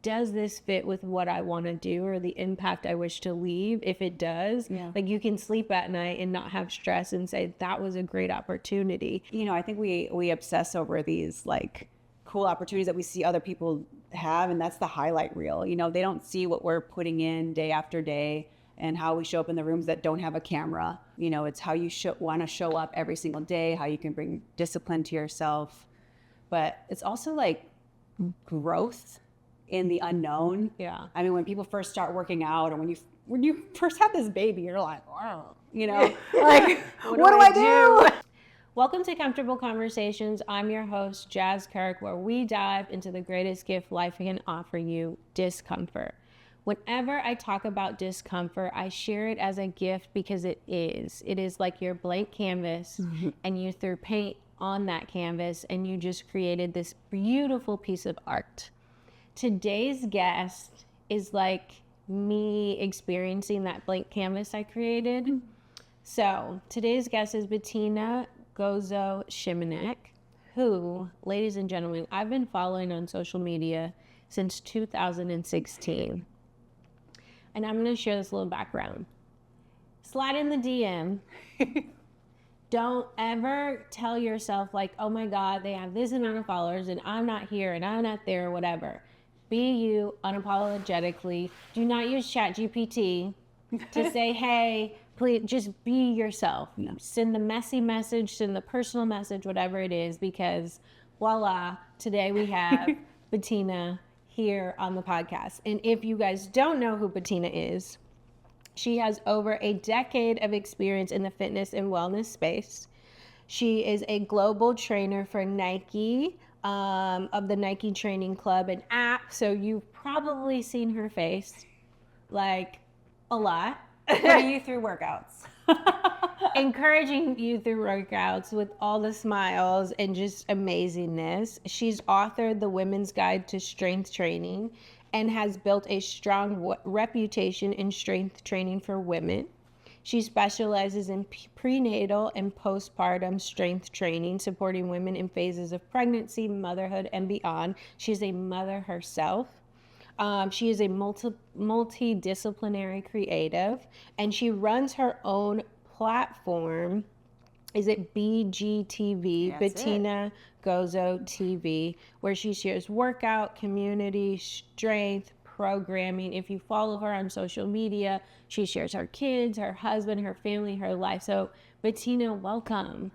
does this fit with what I want to do or the impact I wish to leave? If it does, like you can sleep at night and not have stress and say, that was a great opportunity. You know, I think we obsess over these like cool opportunities that we see other people have, and that's the highlight reel. You know, they don't see what we're putting in day after day and how we show up in the rooms that don't have a camera. You know, it's how you want to show up every single day, how you can bring discipline to yourself. But it's also like growth in the unknown. Yeah. I mean, when people first start working out, or when you first have this baby, you're like, wow, you know, like, what do I do? Welcome to Comfortable Conversations. I'm your host, Jas Kirk, where we dive into the greatest gift life can offer you, discomfort. Whenever I talk about discomfort, I share it as a gift because it is. It is like your blank canvas, and you threw paint on that canvas and you just created this beautiful piece of art. Today's guest is like me experiencing that blank canvas I created. So today's guest is Betina Gozo Shimonek, who, ladies and gentlemen, I've been following on social media since 2016. And I'm going to share this little background. Slide in the DM. Don't ever tell yourself like, oh my God, they have this amount of followers and I'm not here and I'm not there or whatever. Be you unapologetically. Do not use ChatGPT to say, hey, please just be yourself. No. Send the messy message, send the personal message, whatever it is, because voila, today we have Betina here on the podcast. And if you guys don't know who Betina is, she has over a decade of experience in the fitness and wellness space. She is a global trainer for Nike, of the Nike Training Club and app. So you've probably seen her face like a lot. Putting you through workouts. Encouraging you through workouts with all the smiles and just amazingness. She's authored The Women's Guide to Strength Training and has built a strong reputation in strength training for women. She specializes in prenatal and postpartum strength training, supporting women in phases of pregnancy, motherhood, and beyond. She's a mother herself. She is a multidisciplinary creative, and she runs her own platform. Is it BGTV? Betina Gozo TV, where she shares workout, community, strength, programming. If you follow her on social media, she shares her kids, her husband, her family, her life. So Betina, welcome.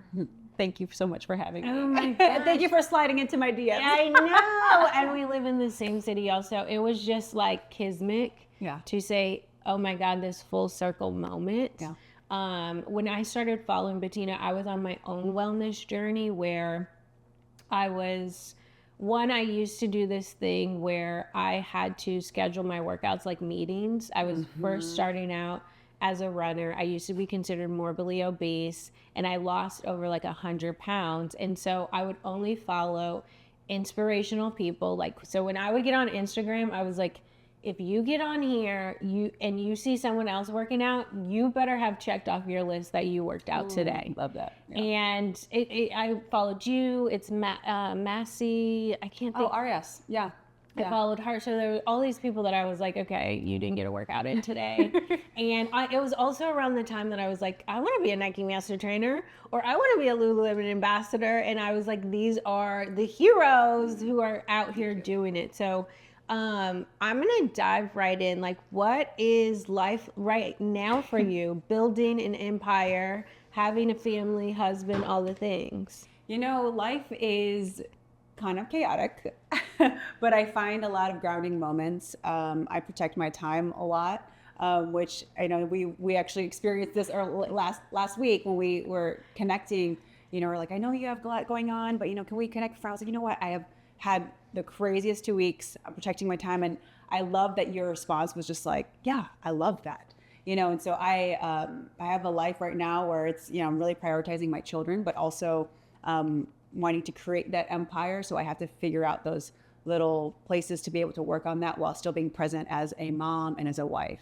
Thank you so much for having me. Oh my God. Thank you for sliding into my DMs. I know. And we live in the same city also. It was just like kismet to say, oh my God, this full circle moment. Yeah. When I started following Betina, I was on my own wellness journey where I used to do this thing where I had to schedule my workouts like meetings. I was first starting out as a runner. I used to be considered morbidly obese, and I lost over like 100 pounds. And so I would only follow inspirational people. So when I would get on Instagram, I was like, if you get on here and you see someone else working out, you better have checked off your list that you worked out today. Love that. Yeah. And I followed you. It's Massey. I can't think. Oh, RS. Yeah. I followed her. So there were all these people that I was like, okay, you didn't get a workout in today. And it was also around the time that I was like, I want to be a Nike master trainer, or I want to be a Lululemon ambassador. And I was like, these are the heroes who are out here doing it. So I'm going to dive right in. Like, what is life right now for you? Building an empire, having a family, husband, all the things. You know, life is kind of chaotic, but I find a lot of grounding moments. I protect my time a lot, which I know we actually experienced this last week when we were connecting. You know, we're like, I know you have a lot going on, but, you know, can we connect for? I was like, you know what? I have had the craziest 2 weeks. I'm protecting my time. And I love that your response was just like, yeah, I love that. You know, and so I have a life right now where it's, you know, I'm really prioritizing my children, but also wanting to create that empire. So I have to figure out those little places to be able to work on that while still being present as a mom and as a wife.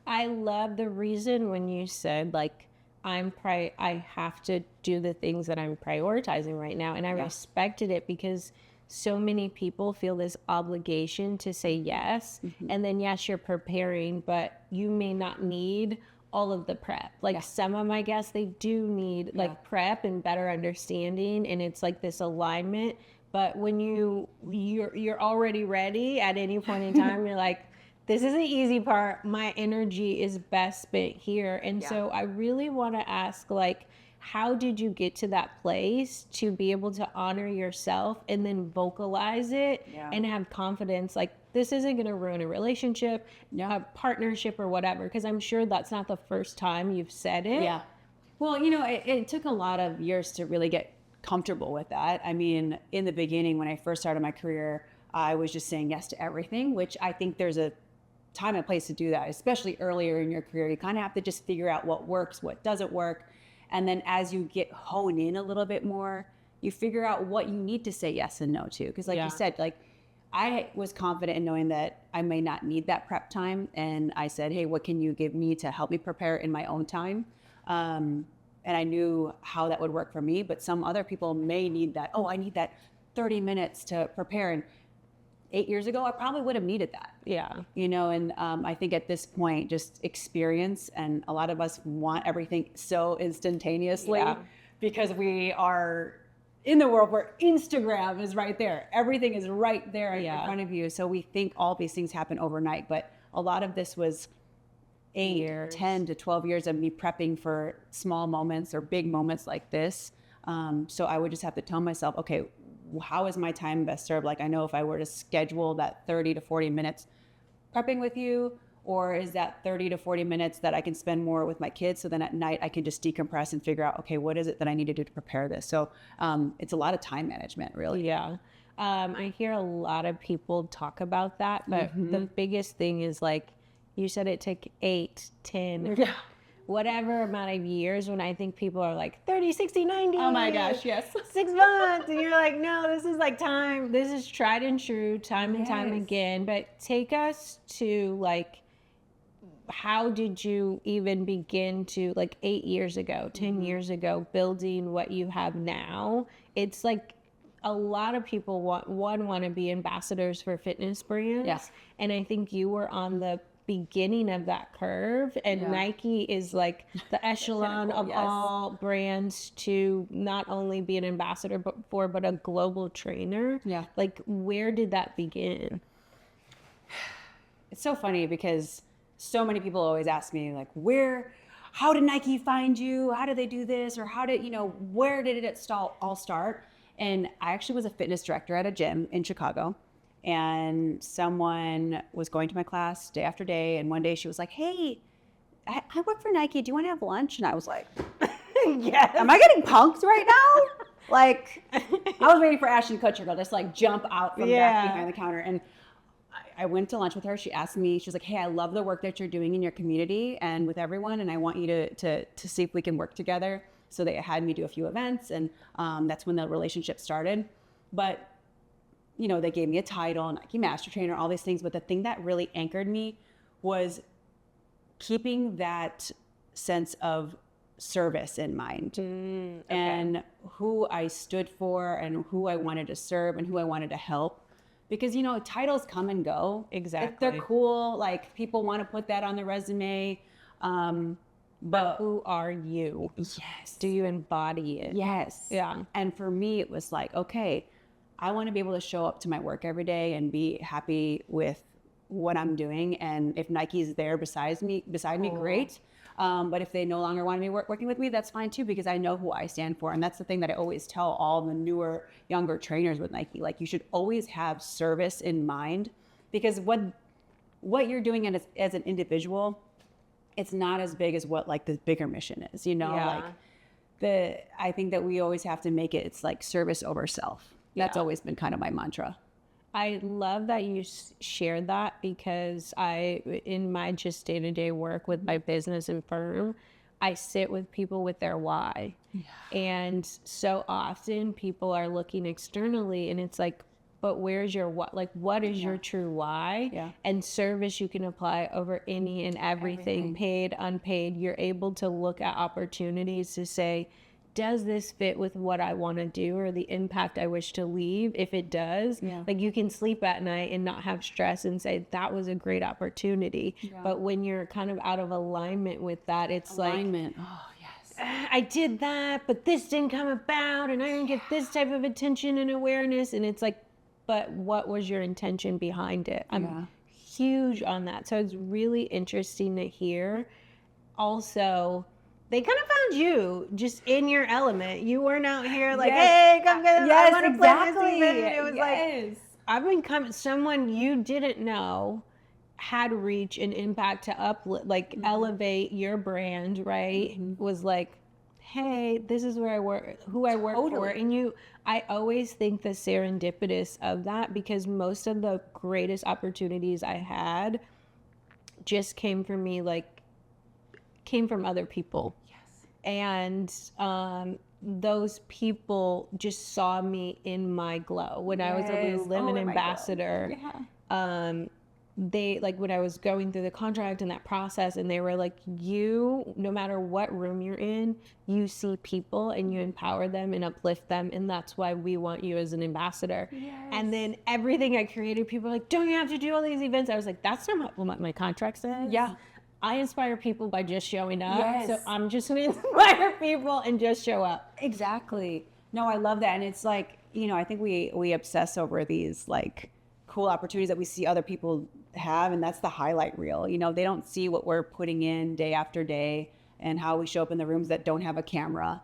I love the reason when you said like, I have to do the things that I'm prioritizing right now. And I respected it because so many people feel this obligation to say yes. And then, yes, you're preparing, but you may not need all of the prep. Like some of my guests, they do need like prep and better understanding. And it's like this alignment. But when you're already ready at any point in time, you're like, this is the easy part. My energy is best spent here. And so I really want to ask, like, how did you get to that place to be able to honor yourself and then vocalize it and have confidence? Like, this isn't going to ruin a relationship, a partnership or whatever, because I'm sure that's not the first time you've said it. Yeah. Well, you know, it took a lot of years to really get comfortable with that. I mean, in the beginning, when I first started my career, I was just saying yes to everything, which I think there's a time and place to do that, especially earlier in your career. You kind of have to just figure out what works, what doesn't work. And then as you get honed in a little bit more, you figure out what you need to say yes and no to. Because like you said, like I was confident in knowing that I may not need that prep time. And I said, hey, what can you give me to help me prepare in my own time? And I knew how that would work for me, but some other people may need that. Oh, I need that 30 minutes to prepare. And 8 years ago, I probably would have needed that. Yeah. You know, and I think at this point, just experience, and a lot of us want everything so instantaneously because we are in the world where Instagram is right there. Everything is right there in front of you. So we think all these things happen overnight, but a lot of this was 10 to 12 years of me prepping for small moments or big moments like this. So I would just have to tell myself, okay, how is my time best served? Like, I know if I were to schedule that 30 to 40 minutes prepping with you, or is that 30 to 40 minutes that I can spend more with my kids? So then at night I can just decompress and figure out, okay, what is it that I need to do to prepare this? So it's a lot of time management, really. Yeah. I hear a lot of people talk about that, but the biggest thing is, like you said, it took 8, 10, whatever amount of years, when I think people are like 30, 60, 90. Oh my gosh, yes. 6 months. And you're like, no, this is like time. This is tried and true, time and time again. But take us to, like, how did you even begin to, like, 8 years ago, 10 years ago, building what you have now? It's like a lot of people want to be ambassadors for fitness brands. Yes. And I think you were on the beginning of that curve, and Nike is like the echelon of all brands to not only be an ambassador but a global trainer. Like, where did that begin? It's so funny because so many people always ask me, like, how did Nike find you? How did they do this? Or how did, where did it all start? And I actually was a fitness director at a gym in Chicago. And someone was going to my class day after day. And one day she was like, hey, I work for Nike. Do you want to have lunch? And I was like, Yes. Am I getting punked right now? Like, I was waiting for Ashton Kutcher to just like jump out from back behind the counter. And I went to lunch with her. She asked me, she was like, hey, I love the work that you're doing in your community and with everyone. And I want you to see if we can work together. So they had me do a few events. And that's when the relationship started. But they gave me a title, Nike Master Trainer, all these things. But the thing that really anchored me was keeping that sense of service in mind and who I stood for and who I wanted to serve and who I wanted to help. Because, titles come and go. Exactly. They're cool. Like, people want to put that on their resume. But who are you? Yes. Do you embody it? Yes. Yeah. And for me, it was like, okay, I want to be able to show up to my work every day and be happy with what I'm doing. And if Nike's there beside me, great. But if they no longer want to be working with me, that's fine too, because I know who I stand for. And that's the thing that I always tell all the newer, younger trainers with Nike. Like, you should always have service in mind, because what you're doing as an individual, it's not as big as what like the bigger mission is, like I think that we always have to make it's like service over self. That's always been kind of my mantra. I love that you shared that, because in my just day-to-day work with my business and firm, I sit with people with their why. And so often people are looking externally and it's like, but where's your what? Like, what is your true why? And service you can apply over any and everything, paid, unpaid. You're able to look at opportunities to say, does this fit with what I want to do or the impact I wish to leave? If it does, like you can sleep at night and not have stress and say that was a great opportunity. But when you're kind of out of alignment with that, it's alignment. Oh, yes. I did that, but this didn't come about and I didn't get this type of attention and awareness. And it's like, but what was your intention behind it? I'm huge on that. So it's really interesting to hear. Also, they kind of found you just in your element. You weren't out here like, hey, come get yes, I want to exactly. play this event. It was yes. like, I've been coming, someone you didn't know had reach and impact to elevate your brand, right? Was like, hey, this is where I work, who I work for. And I always think the serendipitous of that, because most of the greatest opportunities I had just came from me, came from other people. Yes. And those people just saw me in my glow. When I was a Lululemon ambassador, they, when I was going through the contract and that process, and they were like, you, no matter what room you're in, you see people and you empower them and uplift them. And that's why we want you as an ambassador. Yes. And then everything I created, people were like, don't you have to do all these events? I was like, that's not what my contract says. Yeah. I inspire people by just showing up. Yes. So I'm just going to inspire people and just show up. Exactly. No, I love that. And it's like, I think we obsess over these cool opportunities that we see other people have, and that's the highlight reel. They don't see what we're putting in day after day and how we show up in the rooms that don't have a camera.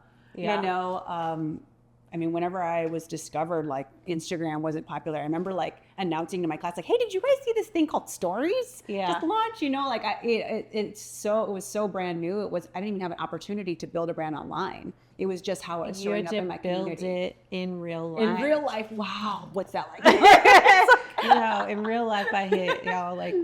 Whenever I was discovered, Instagram wasn't popular. I remember announcing to my class, hey, did you guys see this thing called Stories? Just launched, it was so brand new. I didn't even have an opportunity to build a brand online. It was just how it was showing up in my community. You had to build it in real life. In real life, wow, what's that like? In real life, I hit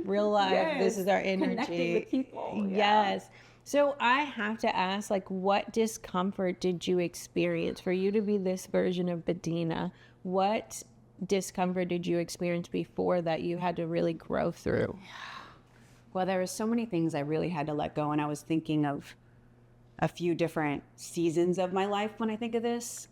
real life. This is our energy. Connecting with people. Yes. So I have to ask, what discomfort did you experience for you to be this version of Betina? What discomfort did you experience before that you had to really grow through? Well, there were so many things I really had to let go, and I was thinking of a few different seasons of my life when I think of this.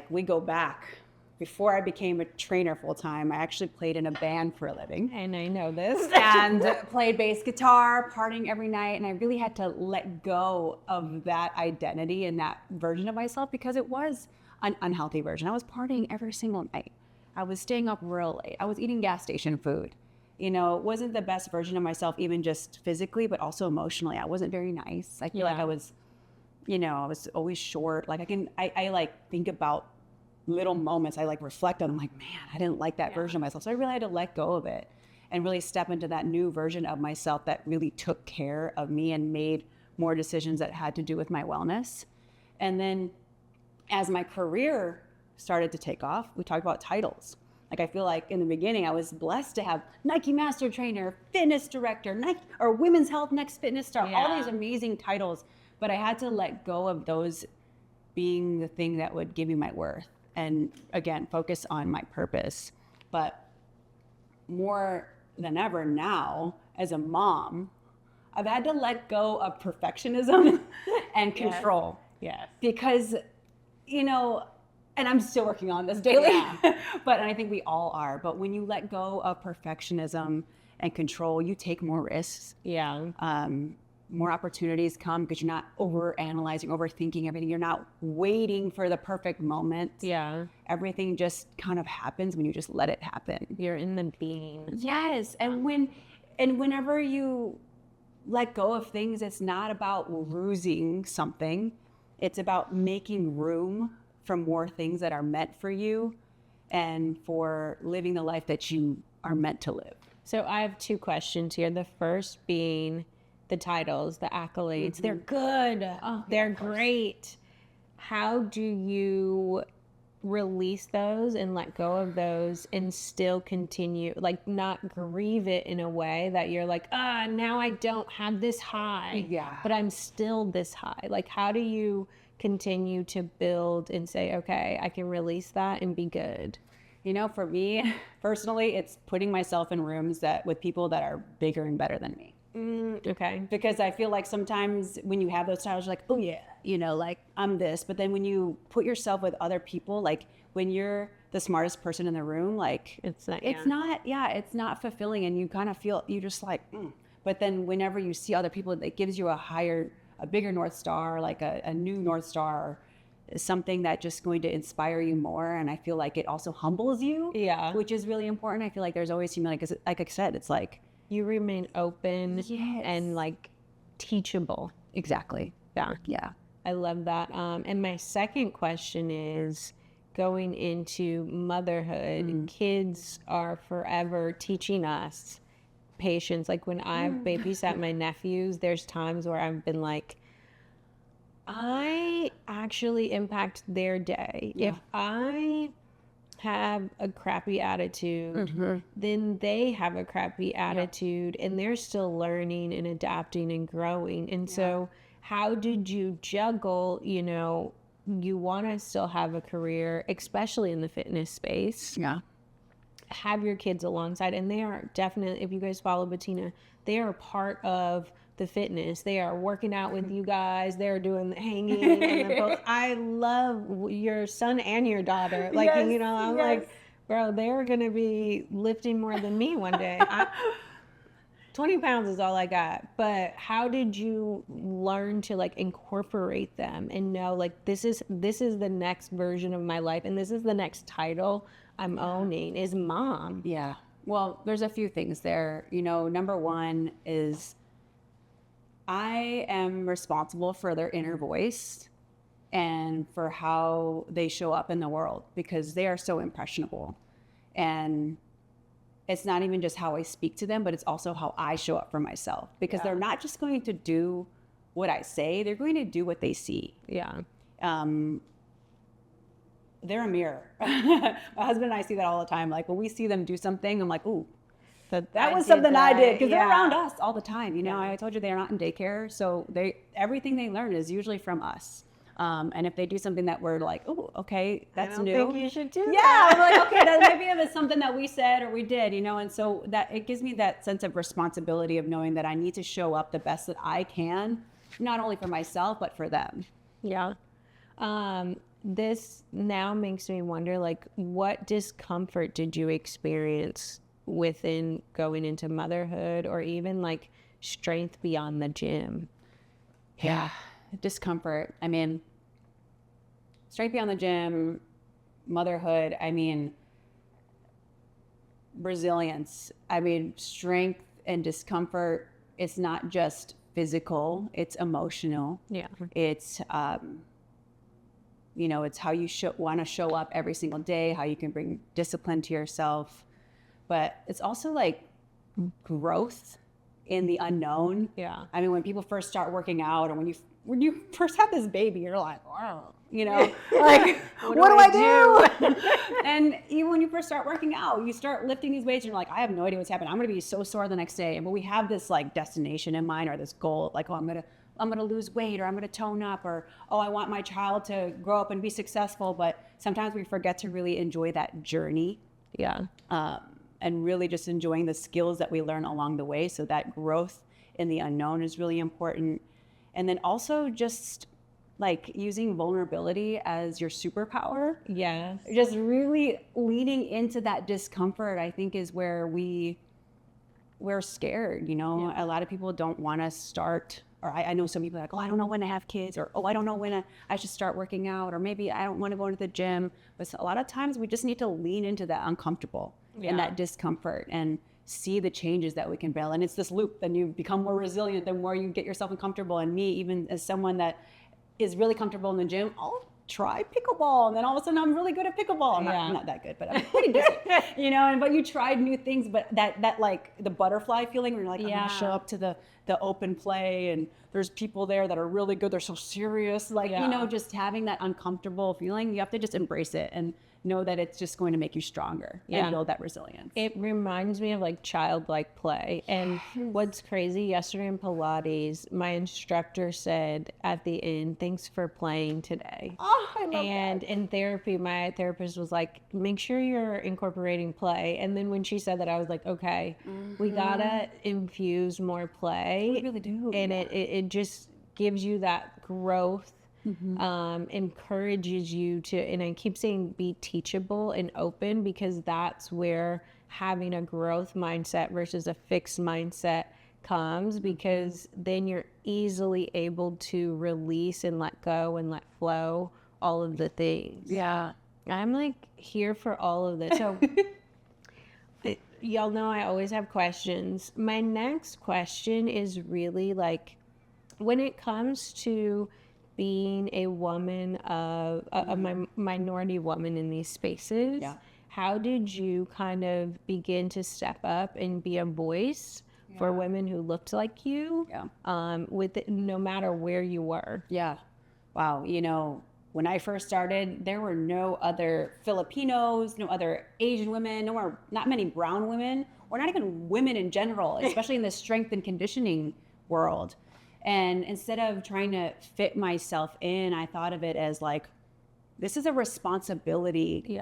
We go back. Before I became a trainer full-time, I actually played in a band for a living. And I know this. And played bass guitar, partying every night. And I really had to let go of that identity and that version of myself, because it was an unhealthy version. I was partying every single night. I was staying up real late. I was eating gas station food. It wasn't the best version of myself, even just physically, but also emotionally. I wasn't very nice. I feel like I was, I was always short. I think about little moments. I reflect on them, man, I didn't like that version of myself. So I really had to let go of it and really step into that new version of myself that really took care of me and made more decisions that had to do with my wellness. And then as my career started to take off, we talked about titles. I feel like in the beginning, I was blessed to have Nike Master Trainer, Fitness Director, Nike, or Women's Health Next Fitness Star, all these amazing titles. But I had to let go of those being the thing that would give me my worth. And again, focus on my purpose. But more than ever now, as a mom, I've had to let go of perfectionism and control. Yes. Because, and I'm still working on this daily, and I think we all are. But when you let go of perfectionism and control, you take more risks. More opportunities come because you're not over-analyzing, overthinking everything. You're not waiting for the perfect moment. Everything just kind of happens when you just let it happen. You're in the being. Yes. And whenever you let go of things, it's not about losing something. It's about making room for more things that are meant for you and for living the life that you are meant to live. So I have two questions here. The first being, the titles, the accolades, they're good. They're great. How do you release those and let go of those and still continue, not grieve it in a way that you're now I don't have this high, but I'm still this high? How do you continue to build and say, okay, I can release that and be good? For me personally, it's putting myself in rooms with people that are bigger and better than me. Okay. Because I feel like sometimes when you have those titles, you're like, oh yeah, I'm this. But then when you put yourself with other people, like when you're the smartest person in the room, like it's not fulfilling, and you kind of feel, you just like, But then whenever you see other people, it gives you a bigger North Star, like a new North Star, something that just going to inspire you more. And I feel like it also humbles you, which is really important. I feel like there's always humility, because like I said, it's like you remain open and like teachable. Exactly. Yeah. I love that. And my second question is, going into motherhood, kids are forever teaching us patience. Like when I've babysat my nephews, there's times where I've been like, I actually impact their day. If I have a crappy attitude, then they have a crappy attitude, and they're still learning and adapting and growing. And so how did you juggle, you want to still have a career, especially in the fitness space, have your kids alongside, and they are definitely, if you guys follow Betina, they are part of the fitness. They are working out with you guys. They're doing the hanging and the post. I love your son and your daughter. Like, I'm like, bro, they're going to be lifting more than me one day. 20 pounds is all I got. But how did you learn to like incorporate them and know like this is the next version of my life, and this is the next title I'm owning is mom? Yeah. Well, there's a few things there. Number one is I am responsible for their inner voice and for how they show up in the world, because they are so impressionable. And it's not even just how I speak to them, but it's also how I show up for myself, because they're not just going to do what I say, they're going to do what they see. Yeah. They're a mirror. My husband and I see that all the time. Like when we see them do something, I'm like, ooh, that was something I did, because they're around us all the time. I told you they're not in daycare, so everything they learn is usually from us. And if they do something that we're like, oh, okay, that's new. I don't think you should do that. I'm like, okay, that maybe it was something that we said or we did, and so that it gives me that sense of responsibility of knowing that I need to show up the best that I can, not only for myself, but for them. Yeah. This now makes me wonder, like, what discomfort did you experience within going into motherhood, or even like strength beyond the gym? Yeah. Discomfort. I mean, straight beyond the gym, motherhood, resilience. Strength and discomfort, it's not just physical, it's emotional. Yeah. It's, it's how you want to show up every single day, how you can bring discipline to yourself. But it's also like growth in the unknown. Yeah. When people first start working out, or when you first have this baby, you're like, wow, like, what do I do? And even when you first start working out, you start lifting these weights and you're like, I have no idea what's happening. I'm going to be so sore the next day. But we have this like destination in mind, or this goal, like, oh, I'm going to lose weight, or I'm going to tone up, or, oh, I want my child to grow up and be successful. But sometimes we forget to really enjoy that journey. Yeah. And really just enjoying the skills that we learn along the way. So that growth in the unknown is really important. And then also just like using vulnerability as your superpower. Yes. Just really leaning into that discomfort, I think, is where we're scared. A lot of people don't want to start, or I know some people are like, oh, I don't know when to have kids, or, oh, I don't know when I should start working out, or maybe I don't want to go into the gym. But a lot of times we just need to lean into that uncomfortable and that discomfort and see the changes that we can build. And it's this loop. Then you become more resilient the more you get yourself uncomfortable. And me, even as someone that is really comfortable in the gym, I'll try pickleball. And then all of a sudden I'm really good at pickleball. I'm not that good, but I'm pretty decent, but you tried new things, but that like the butterfly feeling where you're like, I'm going to show up to the open play, and there's people there that are really good. They're so serious. Like, just having that uncomfortable feeling, you have to just embrace it and know that it's just going to make you stronger and build that resilience. It reminds me of like childlike play. And what's crazy, yesterday in Pilates, my instructor said at the end, thanks for playing today. Oh, I love and that. in therapy, my therapist was like, make sure you're incorporating play. And then when she said that, I was like, okay, we gotta infuse more play. We really do. And it just gives you that growth encourages you to, and I keep saying be teachable and open, because that's where having a growth mindset versus a fixed mindset comes, because then you're easily able to release and let go and let flow all of the things. Yeah. I'm like here for all of this. So y'all know I always have questions. My next question is really like, when it comes to being a woman of a minority woman in these spaces, how did you kind of begin to step up and be a voice for women who looked like you, with it, no matter where you were? Yeah. Wow. You know, when I first started, there were no other Filipinos, no other Asian women, not many brown women, or not even women in general, especially in the strength and conditioning world. And instead of trying to fit myself in, I thought of it as like, this is a responsibility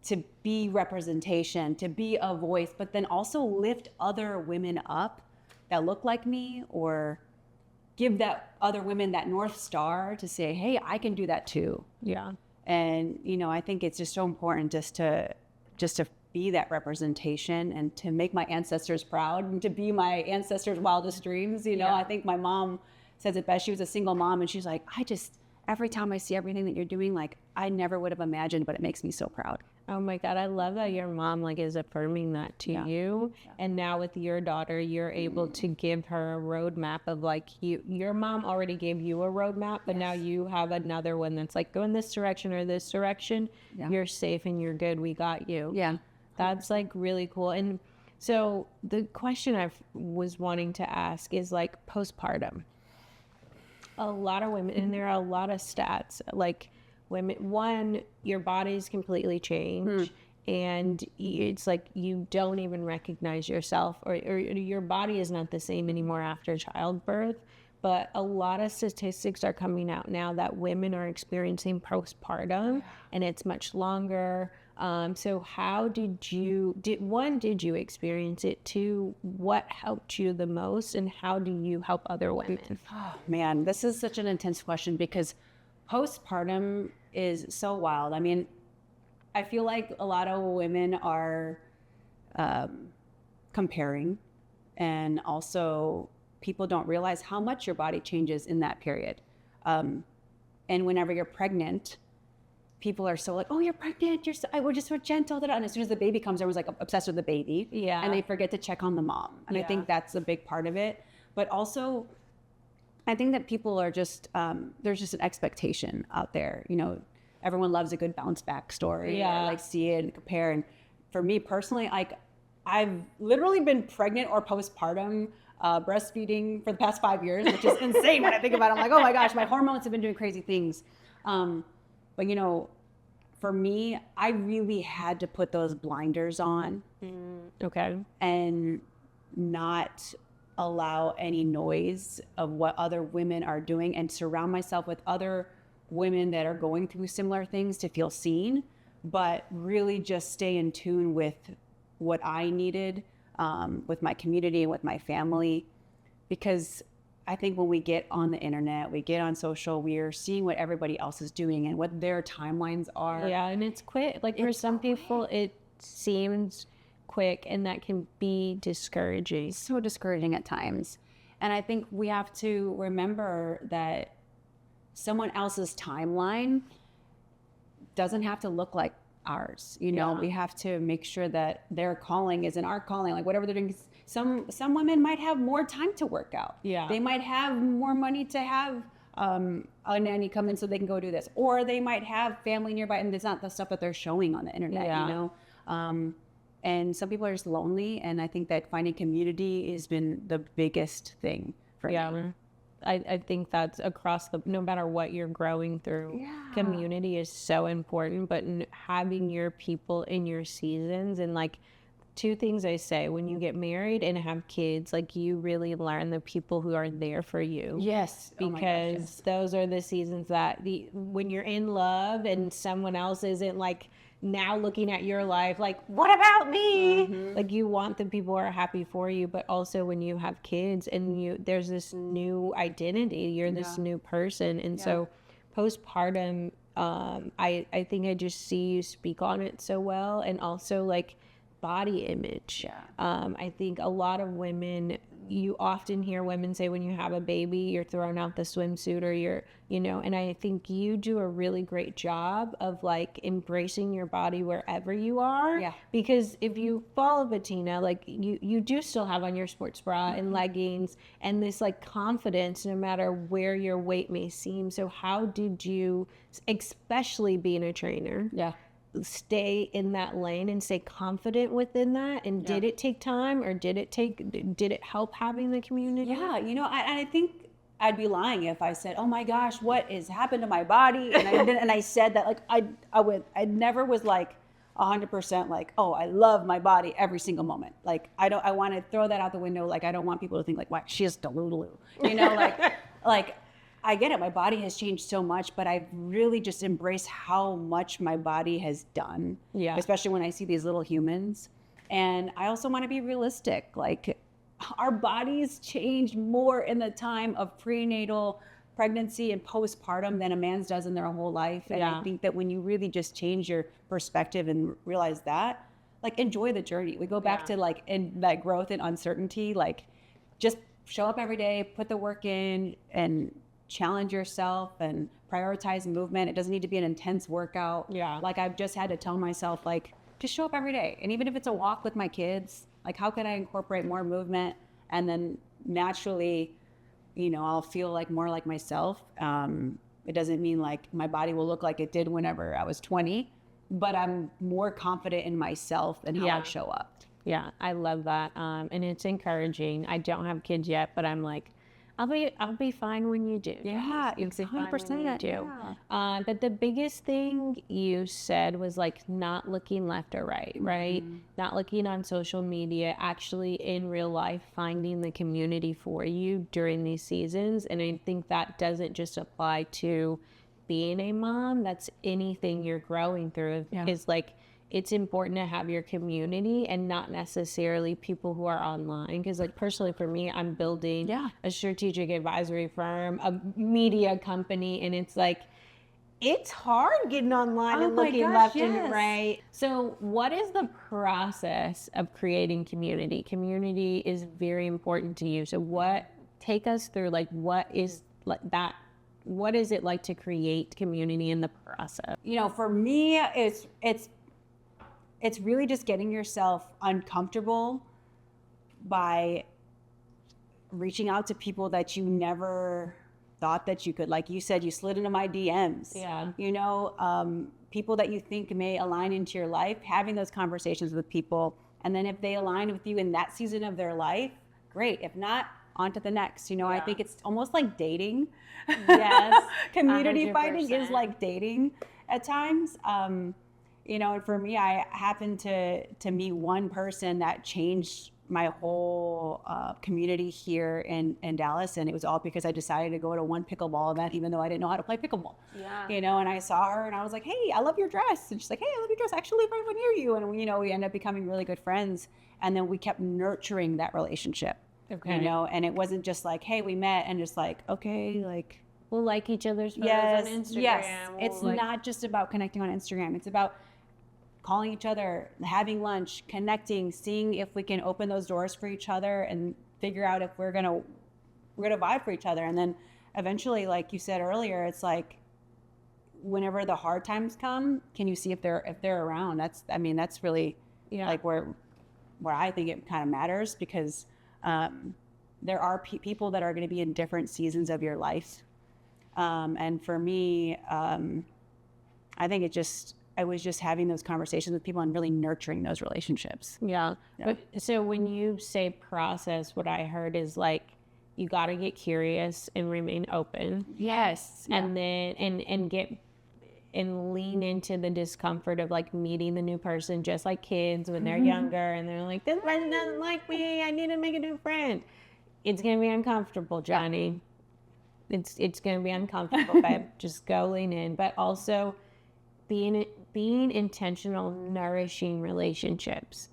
to be representation, to be a voice, but then also lift other women up that look like me, or give that other women that North Star to say, hey, I can do that too. Yeah. And, you know, I think it's just so important just to be that representation and to make my ancestors proud and to be my ancestors' wildest dreams. You know, I think my mom says it best. She was a single mom, and she's like, every time I see everything that you're doing, like, I never would have imagined, but it makes me so proud. Oh my God, I love that your mom like is affirming that to you. And now with your daughter, you're able to give her a roadmap of like, your mom already gave you a roadmap, but now you have another one that's like, go in this direction or this direction. You're safe and you're good. We got you. Yeah. That's like really cool. And so the question I was wanting to ask is like postpartum. A lot of women, and there are a lot of stats, like women, one, your body's completely changed, and it's like you don't even recognize yourself, or your body is not the same anymore after childbirth. But a lot of statistics are coming out now that women are experiencing postpartum, and it's much longer. So how did you experience it? Two, what helped you the most, and how do you help other women? Oh, man, this is such an intense question, because postpartum is so wild. I mean, I feel like a lot of women are comparing, and also people don't realize how much your body changes in that period. And whenever you're pregnant, people are so like, oh, you're pregnant, we're just so gentle. And as soon as the baby comes, everyone's like obsessed with the baby. And they forget to check on the mom. And I think that's a big part of it. But also, I think that people are just, there's just an expectation out there. You know, everyone loves a good bounce back story. Or like see it and compare. And for me personally, like I've literally been pregnant or postpartum breastfeeding for the past 5 years, which is insane when I think about it. I'm like, oh my gosh, my hormones have been doing crazy things. But, you know, for me, I really had to put those blinders on. And not allow any noise of what other women are doing, and surround myself with other women that are going through similar things to feel seen, but really just stay in tune with what I needed, with my community and with my family. Because I think when we get on the internet, we get on social, we're seeing what everybody else is doing and what their timelines are. Yeah, and it's quick. Like for some people, it seems quick, and that can be discouraging. It's so discouraging at times. And I think we have to remember that someone else's timeline doesn't have to look like ours. You know, we have to make sure that their calling isn't our calling. Like whatever they're doing, some women might have more time to work out. They might have more money to have a nanny come in so they can go do this, or they might have family nearby, and it's not the stuff that they're showing on the internet. You know, and some people are just lonely, and I think that finding community has been the biggest thing for me. I think that's across no matter what you're growing through, community is so important. But having your people in your seasons, and like two things I say, when you get married and have kids, like you really learn the people who are there for you. Because those are the seasons that when you're in love and someone else isn't like now looking at your life like, what about me? Like you want the people who are happy for you, but also when you have kids and there's this new identity, you're this new person. And so postpartum, I think I just see you speak on it so well, and also like body image. Yeah. I think a lot of women, you often hear women say when you have a baby, you're throwing out the swimsuit, or you're, and I think you do a really great job of like embracing your body wherever you are. Yeah. Because if you follow Betina, like you do still have on your sports bra and leggings and this like confidence no matter where your weight may seem. So how did you, especially being a trainer, Yeah. stay in that lane and stay confident within that? And did it take time, or did it help having the community? Yeah, I think I'd be lying if I said, "Oh my gosh, what has happened to my body?" And I didn't, and I said that like I never was like 100% like, "Oh, I love my body every single moment." Like I want to throw that out the window. Like I don't want people to think like, "Why she's delulu," like I get it. My body has changed so much, but I've really just embraced how much my body has done. Yeah. Especially when I see these little humans. And I also want to be realistic. Like our bodies change more in the time of prenatal pregnancy and postpartum than a man's does in their whole life. And I think that when you really just change your perspective and realize that, like enjoy the journey. We go back to like in that growth and uncertainty, like just show up every day, put the work in, and challenge yourself and prioritize movement. It doesn't need to be an intense workout. Yeah. Like I've just had to tell myself, like, just show up every day. And even if it's a walk with my kids, like how can I incorporate more movement? And then naturally, I'll feel like more like myself. It doesn't mean like my body will look like it did whenever I was 20, but I'm more confident in myself and how I show up. Yeah, I love that. And it's encouraging. I don't have kids yet, but I'm like, I'll be fine when you do. Yeah, You'll be fine 100%. when you do. Yeah. But the biggest thing you said was like not looking left or right, right? Not looking on social media, actually in real life, finding the community for you during these seasons. And I think that doesn't just apply to being a mom. That's anything you're growing through. Is like, it's important to have your community and not necessarily people who are online. Because like personally for me, I'm building a strategic advisory firm, a media company, and it's like, it's hard getting online and looking left and right. So what is the process of creating community? Community is very important to you. So take us through like, what is it like to create community in the process? For me, it's really just getting yourself uncomfortable by reaching out to people that you never thought that you could. Like you said, you slid into my DMs. Yeah. People that you think may align into your life, having those conversations with people. And then if they align with you in that season of their life, great. If not, on to the next. I think it's almost like dating. Yes. Community 100%. finding is like dating at times. And for me, I happened to meet one person that changed my whole community here in Dallas. And it was all because I decided to go to one pickleball event, even though I didn't know how to play pickleball. Yeah. And I saw her and I was like, "Hey, I love your dress." And she's like, "Hey, I love your dress. I actually live right near you." And we ended up becoming really good friends. And then we kept nurturing that relationship. Okay. And it wasn't just like, "Hey, we met," and just like, "Okay, like." We'll like each other's photos on Instagram. Yes. It's not just about connecting on Instagram. It's about calling each other, having lunch, connecting, seeing if we can open those doors for each other and figure out if we're gonna vibe for each other. And then eventually, like you said earlier, it's like whenever the hard times come, can you see if they're around? That's really like where I think it kind of matters, because there are people that are going to be in different seasons of your life. And for me, I think I was just having those conversations with people and really nurturing those relationships. Yeah. But so when you say process, what I heard is like, you got to get curious and remain open. Yes. And then, and lean into the discomfort of like meeting the new person, just like kids when they're younger and they're like, this person doesn't like me, I need to make a new friend. It's going to be uncomfortable, Johnny. It's going to be uncomfortable, babe. Just go lean in. But also being intentional, nourishing relationships.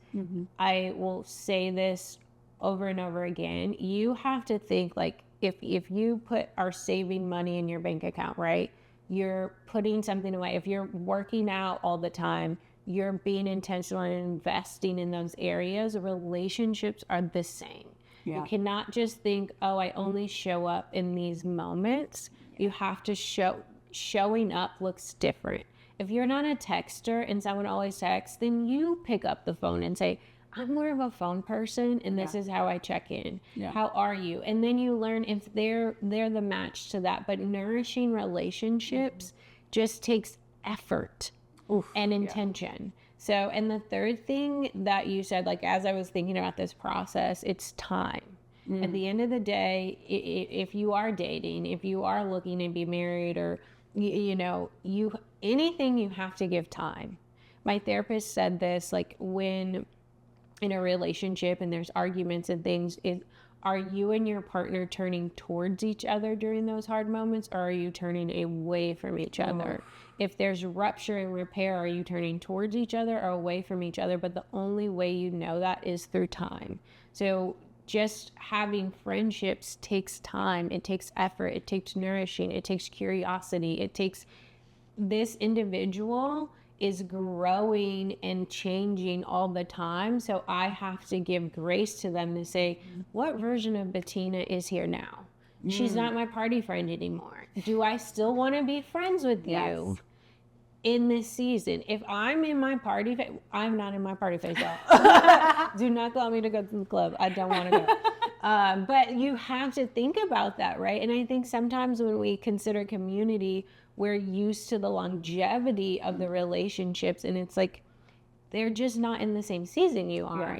I will say this over and over again. You have to think like, if you are saving money in your bank account, right? you're putting something away. If you're working out all the time, you're being intentional and investing in those areas. Relationships are the same. You cannot just think, oh, I only show up in these moments. You have to showing up looks different. If you're not a texter and someone always texts, then you pick up the phone and say, I'm more of a phone person, and this is how I check in. How are you? And then you learn if they're the match to that. But nourishing relationships just takes effort and intention. So, and the third thing that you said, like, as I was thinking about this process, it's time. At the end of the day, if you are dating, if you are looking to be married, or, anything, you have to give time. My therapist said this, like, when in a relationship and there's arguments and things, are you and your partner turning towards each other during those hard moments, or are you turning away from each other? If there's rupture and repair, are you turning towards each other or away from each other? But the only way you know that is through time. So just having friendships takes time. It takes effort. It takes nourishing. It takes curiosity. It takes this individual is growing and changing all the time. So I have to give grace to them to say, what version of Betina is here now? She's not my party friend anymore. Do I still want to be friends with you in this season? If I'm in my party phase, I'm not in my party phase though. Do not call me to go to the club. I don't want to go. But you have to think about that, right? And I think sometimes when we consider community, we're used to the longevity of the relationships, and it's like they're just not in the same season you are.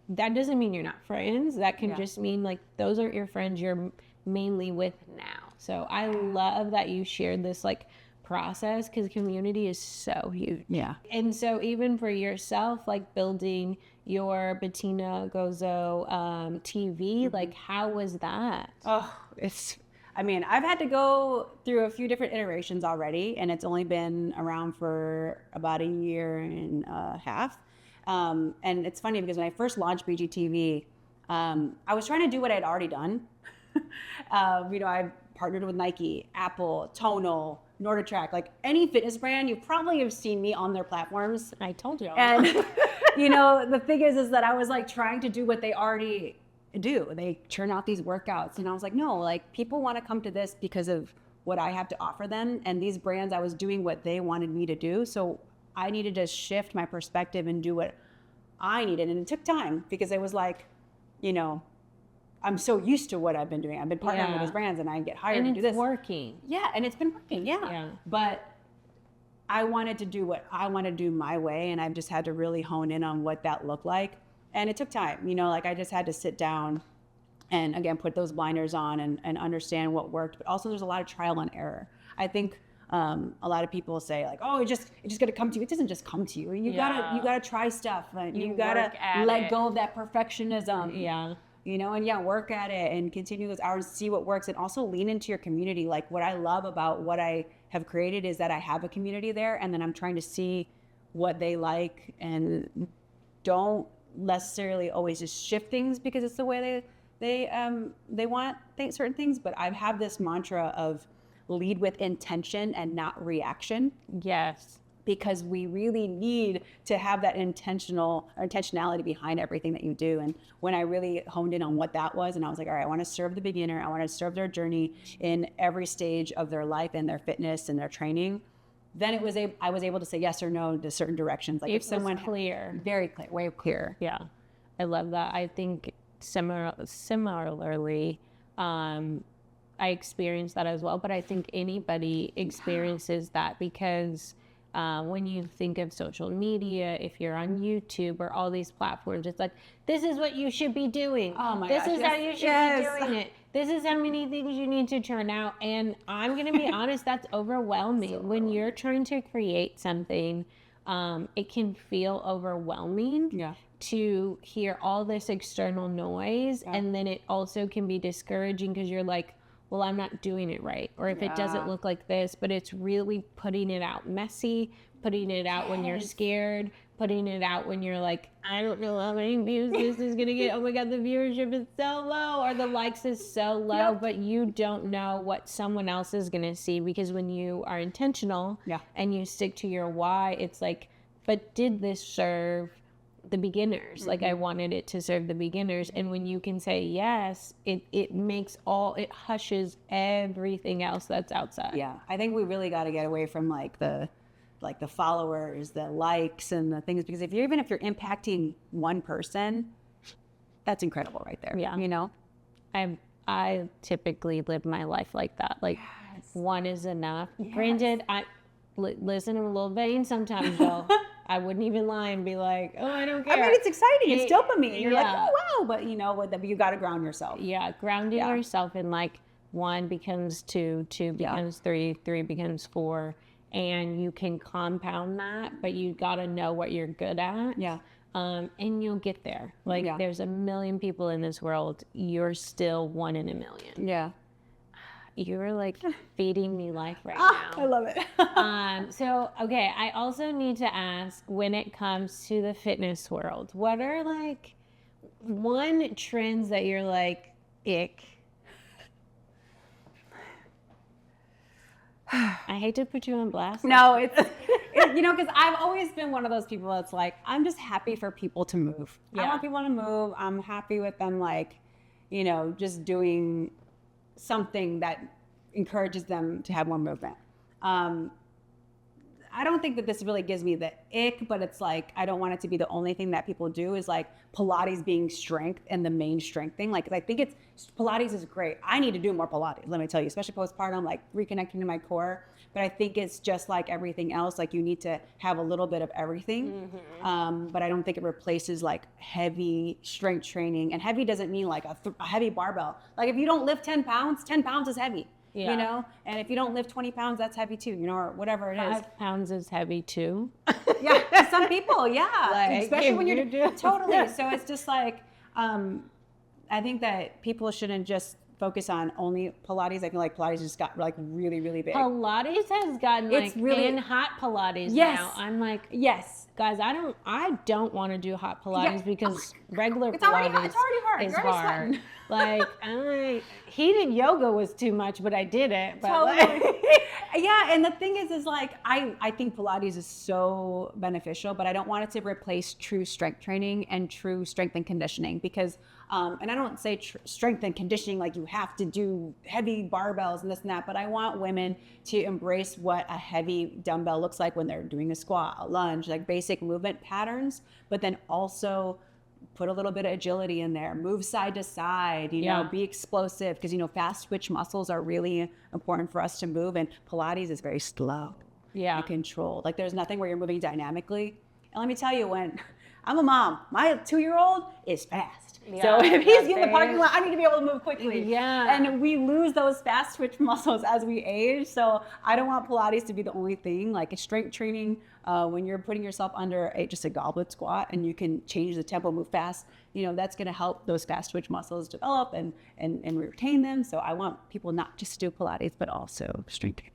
That doesn't mean you're not friends. That can just mean, like, those aren't your friends you're mainly with now. So I love that you shared this, like, process, because community is so huge. And so even for yourself, like, building your Betina Gozo TV, like, how was that? I've had to go through a few different iterations already, and it's only been around for about a year and a half. And it's funny because when I first launched BGTV, I was trying to do what I'd already done. I partnered with Nike, Apple, Tonal, NordicTrack, like any fitness brand. You probably have seen me on their platforms. I told you. And the thing is that I was like trying to do what they already do. They churn out these workouts, and I was like, no, like, people want to come to this because of what I have to offer them. And these brands, I was doing what they wanted me to do. So I needed to shift my perspective and do what I needed. And it took time because it was like, I'm so used to what I've been doing. I've been partnering with these brands, and I get hired to do this. And it's working. Yeah, and it's been working, But I wanted to do what I want to do my way, and I've just had to really hone in on what that looked like. And it took time, I just had to sit down and, again, put those blinders on and understand what worked. But also there's a lot of trial and error. I think a lot of people say, like, oh, it just got to come to you. It doesn't just come to you. You gotta try stuff. And you gotta let go of that perfectionism. And work at it and continue those hours, see what works, and also lean into your community. Like, what I love about what I have created is that I have a community there, and then I'm trying to see what they like, and don't necessarily always just shift things because it's the way they want certain things. But I have this mantra of lead with intention and not reaction. Yes. Because we really need to have that intentionality behind everything that you do. And when I really honed in on what that was, and I was like, all right, I want to serve the beginner. I want to serve their journey in every stage of their life and their fitness and their training. Then I was able to say yes or no to certain directions. Like, if someone clear, very clear, way clear. Yeah, I love that. I think similarly, I experienced that as well. But I think anybody experiences that because when you think of social media, if you're on YouTube or all these platforms, it's like, this is what you should be doing. Oh my gosh. This is how you should be doing it. This is how many things you need to churn out. And I'm going to be honest, that's overwhelming. When you're trying to create something, it can feel overwhelming to hear all this external noise. And then it also can be discouraging because you're like, well, I'm not doing it right. Or if it doesn't look like this, but it's really putting it out messy, putting it out when you're scared, putting it out when you're like, I don't know how many views this is gonna get. Oh my god, the viewership is so low, or the likes is so low. But you don't know what someone else is gonna see, because when you are intentional and you stick to your why, it's like, but did this serve the beginners? Like, I wanted it to serve the beginners. And when you can say yes, it hushes everything else that's outside. Yeah, I think we really got to get away from like the followers, the likes, and the things, because even if you're impacting one person, that's incredible right there. Yeah. You know, I typically live my life like that. Like, one is enough. Granted, listen, I'm a little vain sometimes, though. I wouldn't even lie and be like, oh, I don't care. I mean, it's exciting. It's dopamine. You're like, oh, wow. But you know, you got to ground yourself. Yeah, grounding yourself in like 1 becomes 2, 2 becomes 3, 3 becomes 4. And you can compound that, but you got to know what you're good at. Yeah. And you'll get there. Like, there's a million people in this world. You're still 1 in a million. Yeah. You're like feeding me life right now. I love it. So, okay, I also need to ask, when it comes to the fitness world, what are like one trends that you're like, ick? I hate to put you on blast. No, it's you know, because I've always been one of those people that's like, I'm just happy for people to move. I want people to move. I'm happy with them, like, you know, just doing something that encourages them to have more movement. I don't think that this really gives me the ick, but it's like, I don't want it to be the only thing that people do, is like Pilates being strength and the main strength thing. Like, I think Pilates is great. I need to do more Pilates, let me tell you, especially postpartum, like reconnecting to my core. But I think it's just like everything else. Like, you need to have a little bit of everything. But I don't think it replaces like heavy strength training. And heavy doesn't mean like a heavy barbell. Like, if you don't lift 10 pounds, 10 pounds is heavy. You know, and if you don't lift 20 pounds, that's heavy too, you know, or whatever it is. 5 pounds is heavy too. Yeah, to some people, Like, especially when you're totally. So it's just like, I think that people shouldn't just focus on only Pilates. I feel like Pilates just got like really, really big. Pilates has gotten like in hot Pilates now. I'm like, guys, I don't want to do hot Pilates because regular Pilates it's already hard. is hard. Like, heated yoga was too much, but I did it. But totally. Yeah, and the thing is like, I think Pilates is so beneficial, but I don't want it to replace true strength training and true strength and conditioning, because, and I don't say strength and conditioning like you have to do heavy barbells and this and that, but I want women to embrace what a heavy dumbbell looks like when they're doing a squat, a lunge, like basic movement patterns, but then also put a little bit of agility in there, move side to side, you know, be explosive, because, you know, fast twitch muscles are really important for us to move, and Pilates is very slow and controlled. Like, there's nothing where you're moving dynamically. And let me tell you, when I'm a mom, my 2-year-old is fast. So if he's in the parking lot, I need to be able to move quickly. And we lose those fast twitch muscles as we age. So I don't want Pilates to be the only thing. Like, it's strength training, when you're putting yourself under just a goblet squat and you can change the tempo, move fast, you know, that's going to help those fast twitch muscles develop and retain them. So I want people not just to do Pilates, but also strength training.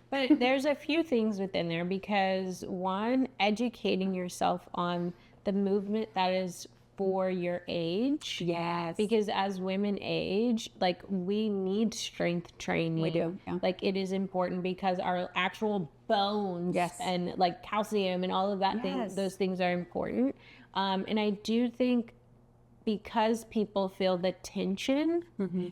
But there's a few things within there, because one, educating yourself on the movement that is for your age. Because as women age, like, we need strength training. We do. Like, it is important because our actual bones and like calcium and all of that those things are important. And I do think, because people feel the tension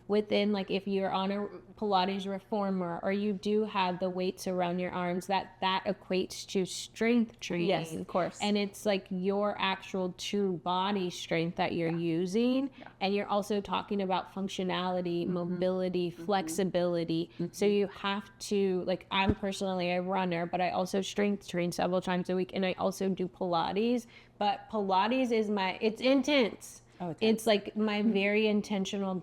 within, like, if you're on a Pilates reformer or you do have the weights around your arms, that equates to strength training. Yes, of course. And it's like your actual true body strength that you're using. And you're also talking about functionality, mobility, flexibility. So you have to, like, I'm personally a runner, but I also strength train several times a week, and I also do Pilates. But Pilates is it's intense. It's like my very intentional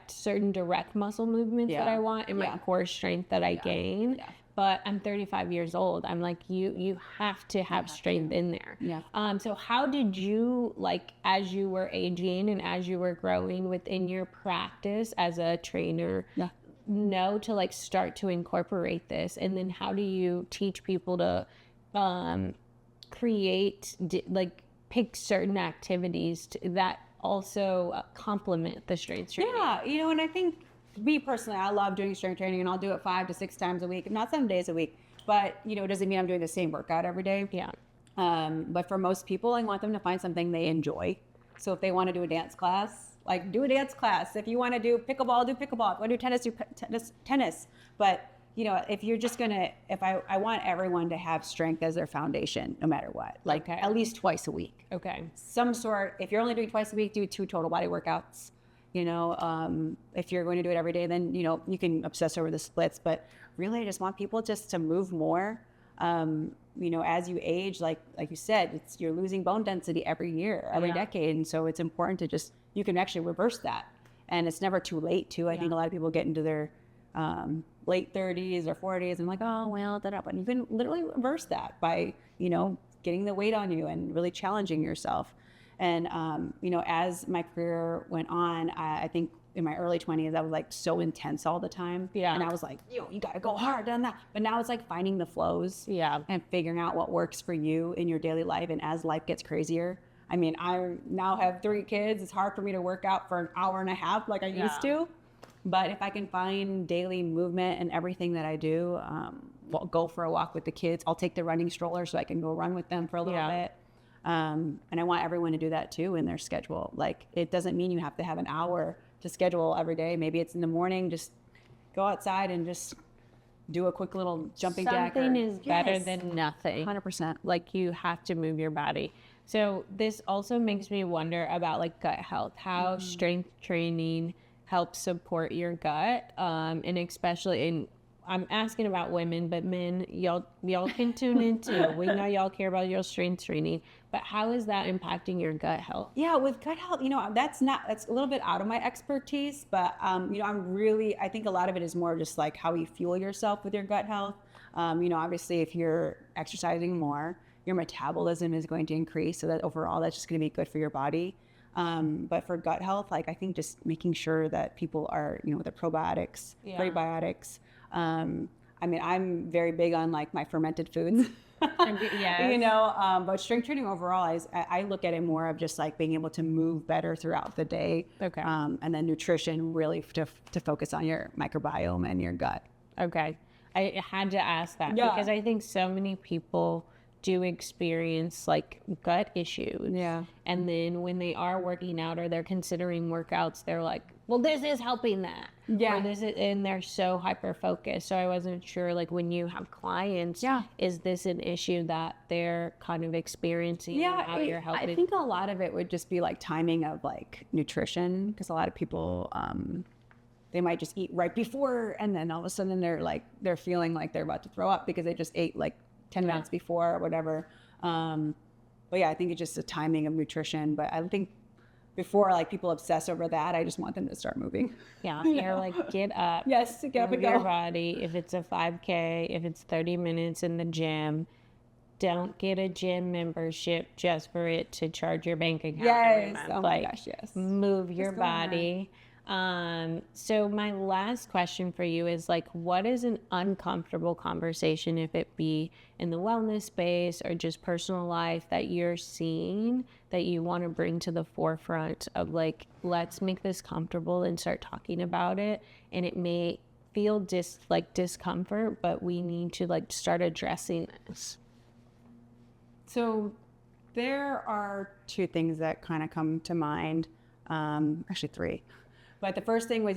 certain direct muscle movements that I want, and my core strength that I gain. But I'm 35 years old. I'm like, you have to have strength in there. So how did you, like, as you were aging and as you were growing within your practice as a trainer, know to, like, start to incorporate this? And then how do you teach people to create, like pick certain activities that also complement the strength training. Yeah, and I think me personally, I love doing strength training, and I'll do it 5 to 6 times a week, not 7 days a week. But it doesn't mean I'm doing the same workout every day. Yeah. But for most people, I want them to find something they enjoy. So if they want to do a dance class, like do a dance class. If you want to do pickleball, do pickleball. If you want to do tennis, do tennis. But if you're just gonna, I want everyone to have strength as their foundation, no matter what. Like at least twice a week. Okay. Some sort. If you're only doing twice a week, do 2 total body workouts. If you're going to do it every day, then you can obsess over the splits. But really, I just want people just to move more. As you age, like you said, you're losing bone density every year, every decade. And so it's important to you can actually reverse that. And it's never too late too. I think a lot of people get into their late 30s or 40s and like, oh, well, but you can literally reverse that by, getting the weight on you and really challenging yourself. And, as my career went on, I think in my early 20s, I was like so intense all the time. Yeah. And I was like, you got to go hard on that. But now it's like finding the flows. Yeah. And figuring out what works for you in your daily life. And as life gets crazier, I mean, I now have 3 kids. It's hard for me to work out for an hour and a half like I used to. But if I can find daily movement in everything that I do, I'll go for a walk with the kids. I'll take the running stroller so I can go run with them for a little bit. And I want everyone to do that too in their schedule. Like, it doesn't mean you have to have an hour to schedule every day. Maybe it's in the morning, just go outside and just do a quick little jumping jack. Something is better than nothing. 100%. Like, you have to move your body. So this also makes me wonder about like gut health, how strength training helps support your gut. And especially I'm asking about women, but men, y'all can tune in too. We know y'all care about your strength training, but how is that impacting your gut health? Yeah, with gut health, that's a little bit out of my expertise, but I think a lot of it is more just like how you fuel yourself with your gut health. Obviously if you're exercising more, your metabolism is going to increase, so that overall that's just going to be good for your body. But for gut health, like I think just making sure that people are, with the probiotics, prebiotics. I'm very big on like my fermented foods. But strength training overall, I look at it more of just like being able to move better throughout the day. Okay. And then nutrition really to focus on your microbiome and your gut. Okay. I had to ask that because I think so many people do experience like gut issues. Yeah. And then when they are working out or they're considering workouts, they're like, well, this is helping that. Yeah. Or and they're so hyper focused. So I wasn't sure, like when you have clients, is this an issue that they're kind of experiencing? Yeah. How you're helping? I think a lot of it would just be like timing of like nutrition, because a lot of people, they might just eat right before, and then all of a sudden they're feeling like they're about to throw up because they just ate like 10 minutes before or whatever. But yeah, I think it's just the timing of nutrition. But I think before like people obsess over that, I just want them to start moving. Yeah, you're like, get up. Yes, get up and go. Your body. If it's a 5K, if it's 30 minutes in the gym, don't get a gym membership just for it to charge your bank account. Yes. Oh my gosh, yes. Move your body. So my last question for you is like, what is an uncomfortable conversation, if it be in the wellness space or just personal life, that you're seeing that you want to bring to the forefront of like, let's make this comfortable and start talking about it. And it may feel discomfort, but we need to like start addressing this. So there are 2 things that kind of come to mind. Actually 3. But the first thing was,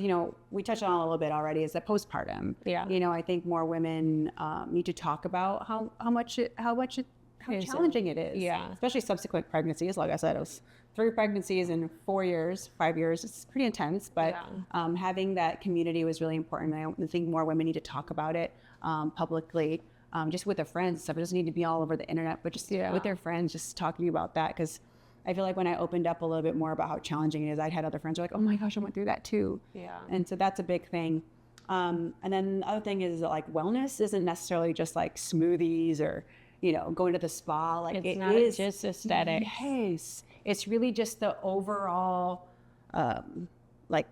we touched on a little bit already, is that postpartum. Yeah. I think more women need to talk about how challenging it is. Yeah. Especially subsequent pregnancies. Like I said, it was 3 pregnancies in 5 years. It's pretty intense. But having that community was really important. I think more women need to talk about it publicly, just with their friends. Stuff. It doesn't need to be all over the internet, but just with their friends, just talking about that. Because I feel like when I opened up a little bit more about how challenging it is, I'd had other friends who were like, oh my gosh, I went through that too. Yeah. And so that's a big thing. And then the other thing is that like wellness isn't necessarily just like smoothies or, going to the spa. Like it's not just aesthetic. Yes. It's really just the overall, like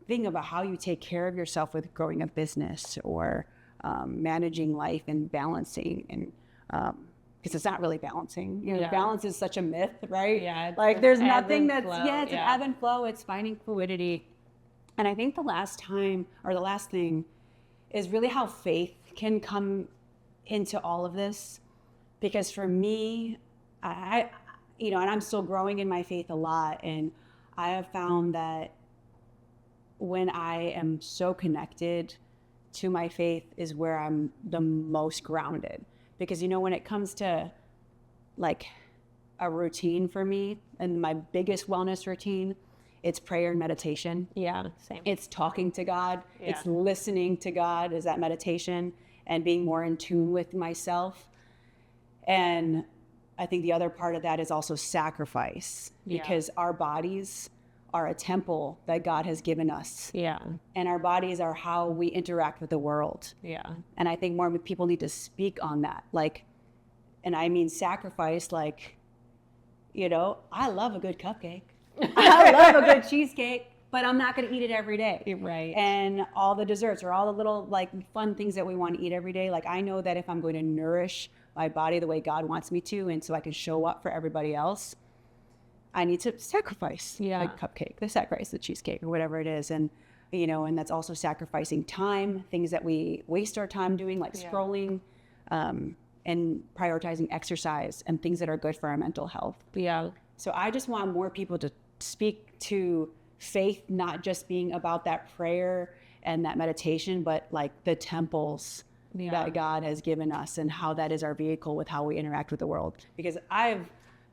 thing about how you take care of yourself with growing a business or managing life and balancing and because it's not really balancing. You know, Yeah. balance is such a myth, right? Yeah, it's Like an there's ebb nothing and that's, flow, it's yeah. an ebb and flow. It's finding fluidity. And I think the last thing is really how faith can come into all of this. Because for me, I and I'm still growing in my faith a lot. And I have found that when I am so connected to my faith is where I'm the most grounded. Because, when it comes to like a routine for me, and my biggest wellness routine, it's prayer and meditation. Yeah, same. It's talking to God. Yeah. It's listening to God, is that meditation, and being more in tune with myself. And I think the other part of that is also sacrifice, because our bodies are a temple that God has given us. Yeah. And our bodies are how we interact with the world. Yeah. And I think more people need to speak on that. Like, and I mean sacrifice, like, I love a good cupcake. I love a good cheesecake, but I'm not going to eat it every day. Right. And all the desserts or all the little like fun things that we want to eat every day. Like, I know that if I'm going to nourish my body the way God wants me to, and so I can show up for everybody else, I need to sacrifice the cupcake, the cheesecake, or whatever it is. And, and that's also sacrificing time, things that we waste our time doing, like scrolling, and prioritizing exercise and things that are good for our mental health. Yeah. So I just want more people to speak to faith, not just being about that prayer and that meditation, but like the temples that God has given us, and how that is our vehicle with how we interact with the world. Because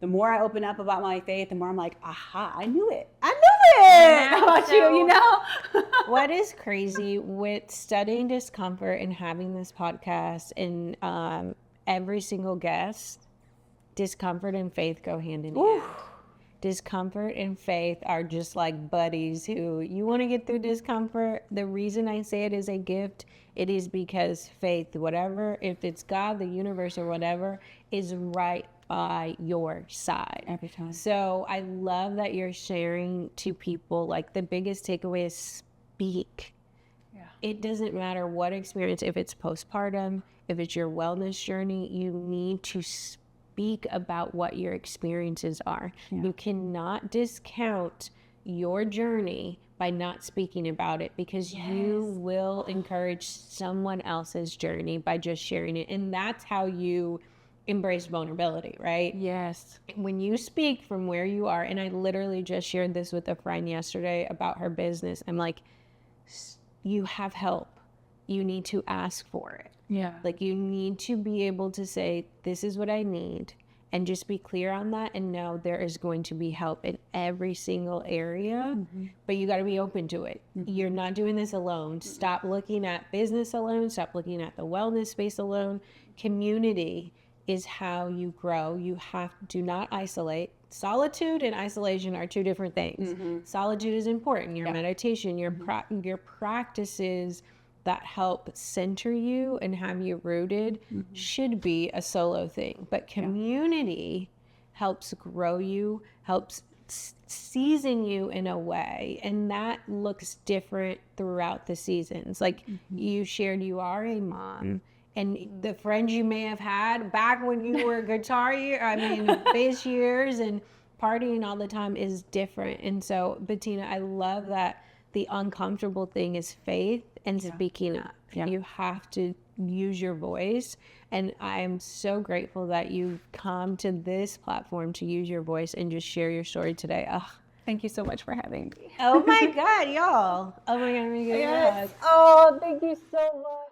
the more I open up about my faith, the more I'm like, aha, I knew it. How about you, What is crazy with studying discomfort and having this podcast, and every single guest, discomfort and faith go hand in hand. Discomfort and faith are just like buddies who, you want to get through discomfort. The reason I say it is a gift, it is because faith, whatever, if it's God, the universe, or whatever, is right by your side every time. So I love that you're sharing to people, like, the biggest takeaway is speak. It doesn't matter what experience, if it's postpartum, if it's your wellness journey, you need to speak about what your experiences are. You cannot discount your journey by not speaking about it, because you will encourage someone else's journey by just sharing it. And that's how you embrace vulnerability, right? Yes. When you speak from where you are, and I literally just shared this with a friend yesterday about her business, I'm like, you have help. You need to ask for it. Yeah. Like, you need to be able to say, this is what I need, and just be clear on that, and know there is going to be help in every single area, but you got to be open to it. You're not doing this alone. Stop looking at business alone. Stop looking at the wellness space alone. Community is how you grow. Do not isolate. Solitude and isolation are two different things. Solitude is important. Your meditation, your practices that help center you and have you rooted should be a solo thing. But community helps grow you, helps season you in a way. And that looks different throughout the seasons. Like you shared, you are a mom. And the friends you may have had back when you were bass years and partying all the time is different. And so, Betina, I love that the uncomfortable thing is faith and speaking up. You have to use your voice. And I'm so grateful that you've come to this platform to use your voice and just share your story today. Thank you so much for having me. Oh my God, y'all. Oh my God. Yes. Oh, thank you so much.